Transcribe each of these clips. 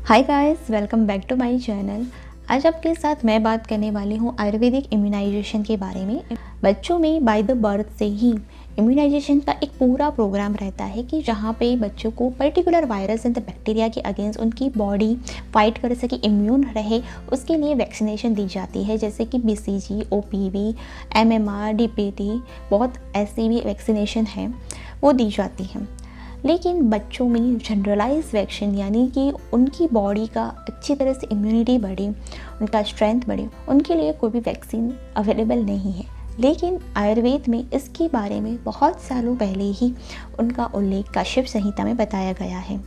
Hi guys, welcome back to my channel. आज आपके साथ मैं बात करने वाली हूँ आयुर्वेदिक इम्यूनाइजेशन के बारे में। बच्चों में बाय द बर्थ से ही इम्यूनाइजेशन का एक पूरा प्रोग्राम रहता है कि जहाँ पे बच्चों को पर्टिकुलर वायरस एंड बैक्टीरिया के अगेंस्ट उनकी बॉडी फाइट कर सके, इम्यून रहे, उसके लिए वैक्सीनेशन दी जाती है। जैसे कि BCG, OPV, MMR, DPT, बहुत ऐसी भी वैक्सीनेशन है वो दी जाती है। लेकिन बच्चों में जनरलाइज वैक्सीन यानी कि उनकी बॉडी का अच्छी तरह से इम्यूनिटी बढ़े, उनका स्ट्रेंथ बढ़े, उनके लिए कोई भी वैक्सीन अवेलेबल नहीं है। लेकिन आयुर्वेद में इसके बारे में बहुत सालों पहले ही उनका उल्लेख काश्यप संहिता में बताया गया है।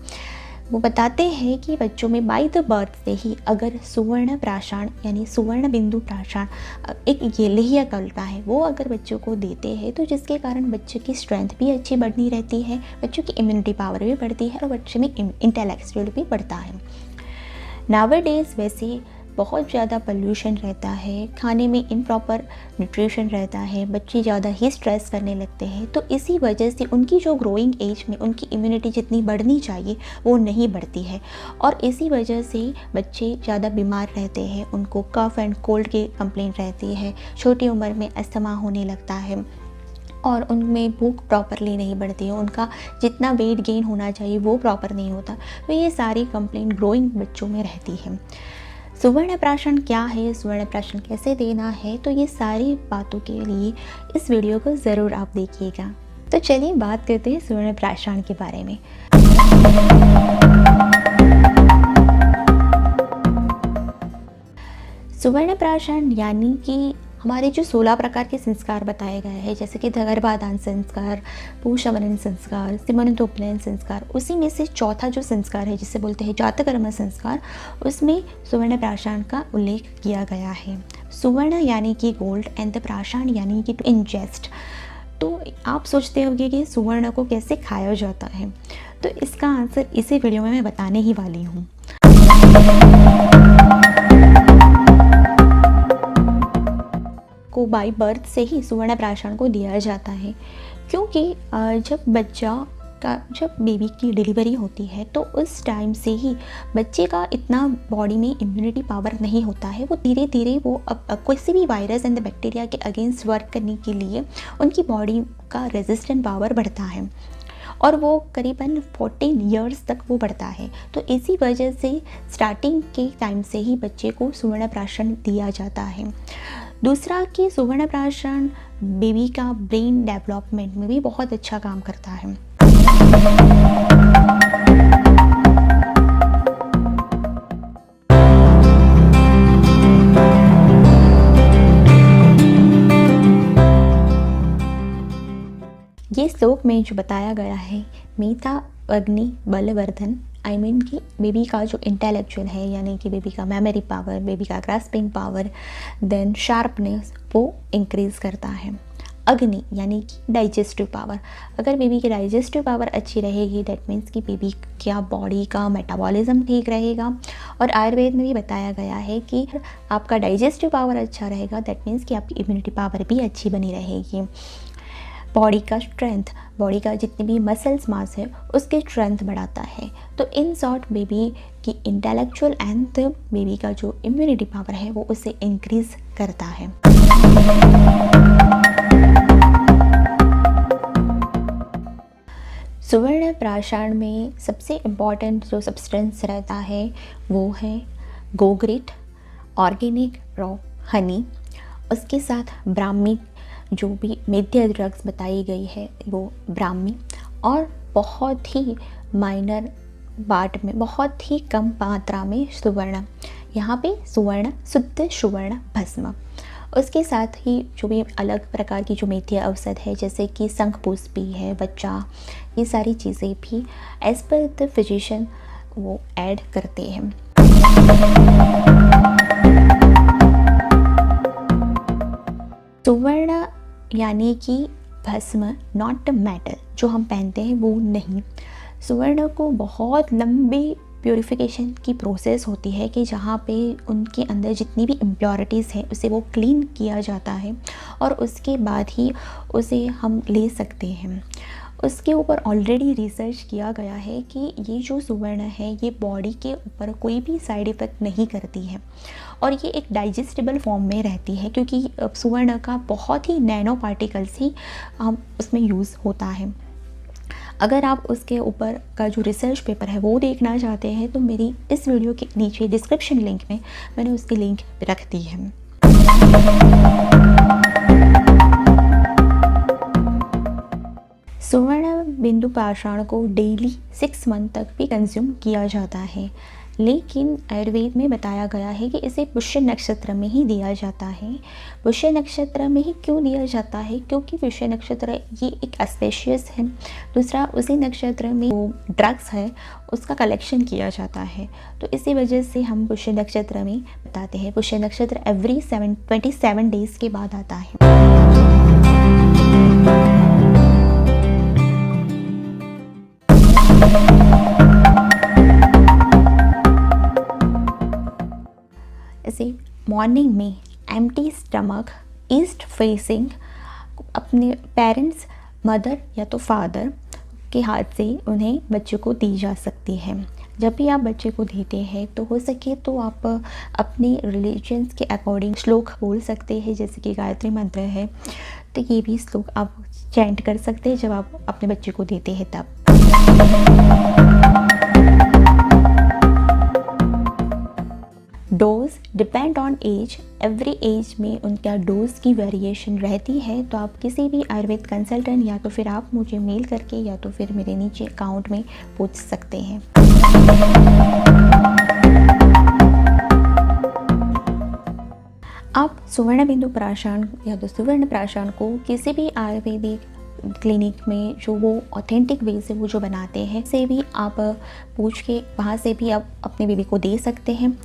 वो बताते हैं कि बच्चों में बाय द बर्थ से ही अगर सुवर्ण प्राषाण यानी सुवर्ण बिंदु प्राषाण एक ये लेह्य कल्पा है वो अगर बच्चों को देते हैं तो जिसके कारण बच्चे की स्ट्रेंथ भी अच्छी बढ़नी रहती है, बच्चों की इम्यूनिटी पावर भी बढ़ती है और बच्चे में इंटेलेक्चुअल भी बढ़ता है। नाउअडेज वैसे बहुत ज़्यादा पोल्यूशन रहता है, खाने में इम्प्रॉपर न्यूट्रिशन रहता है, बच्चे ज़्यादा ही स्ट्रेस करने लगते हैं, तो इसी वजह से उनकी जो ग्रोइंग एज में उनकी इम्यूनिटी जितनी बढ़नी चाहिए वो नहीं बढ़ती है और इसी वजह से बच्चे ज़्यादा बीमार रहते हैं। उनको कफ एंड कोल्ड की कंप्लेंट रहती है, छोटी उम्र में अस्थमा होने लगता है और उनमें भूख प्रॉपरली नहीं बढ़ती है, उनका जितना वेट गेन होना चाहिए वो प्रॉपर नहीं होता। तो ये सारी कंप्लेंट ग्रोइंग बच्चों में रहती है। सुवर्ण प्राशन क्या है, सुवर्ण प्राशन कैसे देना है, तो ये सारी बातों के लिए इस वीडियो को ज़रूर आप देखिएगा। तो चलिए बात करते हैं सुवर्ण प्राशन के बारे में। सुवर्ण प्राशन यानी कि हमारे जो 16 प्रकार के संस्कार बताए गए हैं, जैसे कि गर्भाधान संस्कार, पूषवरण संस्कार, सीमंतोपनयन संस्कार, उसी में से चौथा जो संस्कार है जिसे बोलते हैं जातकर्म संस्कार, उसमें सुवर्ण प्राशन का उल्लेख किया गया है। सुवर्ण यानी कि गोल्ड एंड द प्राशन यानी कि टू इंजेस्ट। तो आप सोचते होंगे कि सुवर्ण को कैसे खाया जाता है, तो इसका आंसर इसी वीडियो में मैं बताने ही वाली हूँ। को बाय बर्थ से ही सुवर्ण प्राशन को दिया जाता है, क्योंकि जब बेबी की डिलीवरी होती है तो उस टाइम से ही बच्चे का इतना बॉडी में इम्यूनिटी पावर नहीं होता है। वो धीरे धीरे वो किसी भी वायरस एंड बैक्टीरिया के अगेंस्ट वर्क करने के लिए उनकी बॉडी का रेजिस्टेंट पावर बढ़ता है और वो करीबन 14 ईयर्स तक वो बढ़ता है। तो इसी वजह से स्टार्टिंग के टाइम से ही बच्चे को सुवर्ण प्राशन दिया जाता है। दूसरा कि सुवर्ण प्राशन बेबी का ब्रेन डेवलपमेंट में भी बहुत अच्छा काम करता है। ये श्लोक में जो बताया गया है, मेधा अग्नि बलवर्धन, आई मीन कि बेबी का जो इंटेलेक्चुअल है यानी कि बेबी का मेमोरी पावर, बेबी का ग्रास्पिंग पावर, देन शार्पनेस वो इंक्रीज़ करता है। अग्नि यानी कि डाइजेस्टिव पावर, अगर बेबी की डाइजेस्टिव पावर अच्छी रहेगी दैट मीन्स कि बेबी क्या बॉडी का मेटाबॉलिज्म ठीक रहेगा। और आयुर्वेद में भी बताया गया है कि आपका डाइजेस्टिव पावर अच्छा रहेगा दैट मीन्स कि आपकी इम्यूनिटी पावर भी अच्छी बनी रहेगी। बॉडी का स्ट्रेंथ, बॉडी का जितनी भी मसल्स मास है उसके स्ट्रेंथ बढ़ाता है। तो इन शॉर्ट बेबी की इंटेलेक्चुअल एंड बेबी का जो इम्यूनिटी पावर है वो उसे इंक्रीज करता है। सुवर्ण प्राशन में सबसे इम्पॉर्टेंट जो सब्सटेंस रहता है वो है गोग्रिट, ऑर्गेनिक रॉ हनी, उसके साथ ब्राह्मी जो भी मेद्य ड्रग्स बताई गई है वो ब्राह्मी, और बहुत ही माइनर बाट में बहुत ही कम मात्रा में सुवर्ण, यहाँ पे सुवर्ण शुद्ध सुवर्ण भस्म। उसके साथ ही जो भी अलग प्रकार की जो मेथी औषध है जैसे कि शंखपुष्पी है, बच्चा, ये सारी चीज़ें भी एज पर द फिजिशियन वो ऐड करते हैं। सुवर्ण यानी कि भस्म, नॉट मेटल, जो हम पहनते हैं वो नहीं। सुवर्ण को बहुत लंबी प्योरीफिकेशन की प्रोसेस होती है कि जहाँ पे उनके अंदर जितनी भी इम्प्योरिटीज़ हैं उसे वो क्लीन किया जाता है और उसके बाद ही उसे हम ले सकते हैं। उसके ऊपर ऑलरेडी रिसर्च किया गया है कि ये जो सुवर्ण है ये बॉडी के ऊपर कोई भी साइड इफ़ेक्ट नहीं करती है और ये एक डाइजेस्टेबल फॉर्म में रहती है, क्योंकि सुवर्ण का बहुत ही नैनो पार्टिकल्स ही उसमें यूज़ होता है। अगर आप उसके ऊपर का जो रिसर्च पेपर है वो देखना चाहते हैं तो मेरी इस वीडियो के नीचे डिस्क्रिप्शन लिंक में मैंने उसकी लिंक रख दी है। सुवर्ण बिंदु पाषाण को डेली 6 मंथ तक भी कंज्यूम किया जाता है, लेकिन आयुर्वेद में बताया गया है कि इसे पुष्य नक्षत्र में ही दिया जाता है। पुष्य नक्षत्र में ही क्यों दिया जाता है? क्योंकि पुष्य नक्षत्र ये एक ऑस्पिशियस है। दूसरा, उसी नक्षत्र में जो ड्रग्स है उसका कलेक्शन किया जाता है, तो इसी वजह से हम पुष्य नक्षत्र में बताते हैं। पुष्य नक्षत्र एवरी 27 डेज़ के बाद आता है। इसे मॉर्निंग में एम्प्टी स्टमक ईस्ट फेसिंग अपने पेरेंट्स, मदर या तो फादर के हाथ से उन्हें बच्चे को दी जा सकती है। जब भी आप बच्चे को देते हैं तो हो सके तो आप अपने रिलीजन्स के अकॉर्डिंग श्लोक बोल सकते हैं, जैसे कि गायत्री मंत्र है, तो ये भी श्लोक आप चैंट कर सकते हैं जब आप अपने बच्चे को देते हैं तब। Dose depend on age, every age में उनका डोज की वेरिएशन रहती है। तो आप किसी भी आयुर्वेद कंसल्टेंट या तो फिर आप मुझे मेल करके या तो फिर मेरे नीचे अकाउंट में पूछ सकते हैं। आप सुवर्ण बिंदु प्राशन या तो सुवर्ण प्राशन को किसी भी आयुर्वेदिक क्लिनिक में जो वो ऑथेंटिक वे से वो जो बनाते हैं से भी आप पूछ के वहाँ से भी आप अपने बेबी को दे सकते हैं।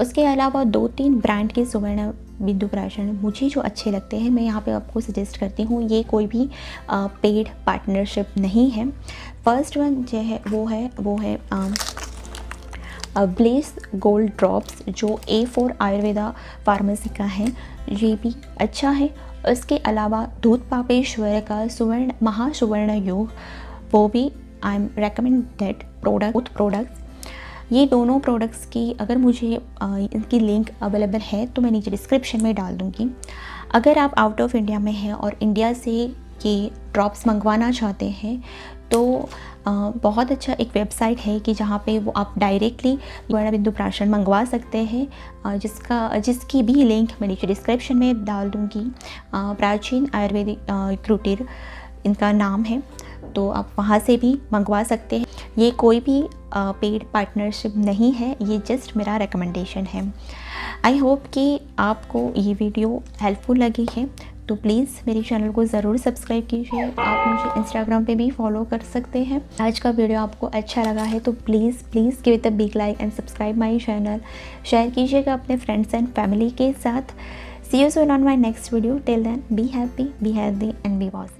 उसके अलावा 2-3 ब्रांड के सुवर्ण बिंदु प्राशन मुझे जो अच्छे लगते हैं मैं यहाँ पे आपको सजेस्ट करती हूँ। ये कोई भी पेड पार्टनरशिप नहीं है। फर्स्ट वन जो है वो है ब्लेस गोल्ड ड्रॉप्स, जो A4 आयुर्वेदा फार्मेसी का है, ये भी अच्छा है। उसके अलावा दूध पापेश्वर का सुवर्ण महासुवर्ण योग, वो भी I am recommend that products. ये दोनों प्रोडक्ट्स की अगर मुझे इनकी लिंक अवेलेबल है तो मैं नीचे डिस्क्रिप्शन में डाल दूँगी। अगर आप आउट ऑफ इंडिया में हैं और इंडिया से ये ड्रॉप्स मंगवाना चाहते हैं तो बहुत अच्छा एक वेबसाइट है कि जहाँ पे वो आप डायरेक्टली सुवर्ण बिंदु प्राशन मंगवा सकते हैं, जिसकी भी लिंक मैं नीचे डिस्क्रिप्शन में डाल दूँगी। प्राचीन आयुर्वेदिक क्रूटिर इनका नाम है, तो आप वहाँ से भी मंगवा सकते हैं। ये कोई भी पेड पार्टनरशिप नहीं है, ये जस्ट मेरा रिकमेंडेशन है। आई होप कि आपको ये वीडियो हेल्पफुल लगी है, तो प्लीज़ मेरे चैनल को ज़रूर सब्सक्राइब कीजिए। आप मुझे इंस्टाग्राम पे भी फॉलो कर सकते हैं। आज का वीडियो आपको अच्छा लगा है तो please give it a big like and subscribe my channel. Share कीजिएगा अपने फ्रेंड्स एंड फैमिली के साथ। See you soon on my next video. Till then be happy, be healthy and be positive.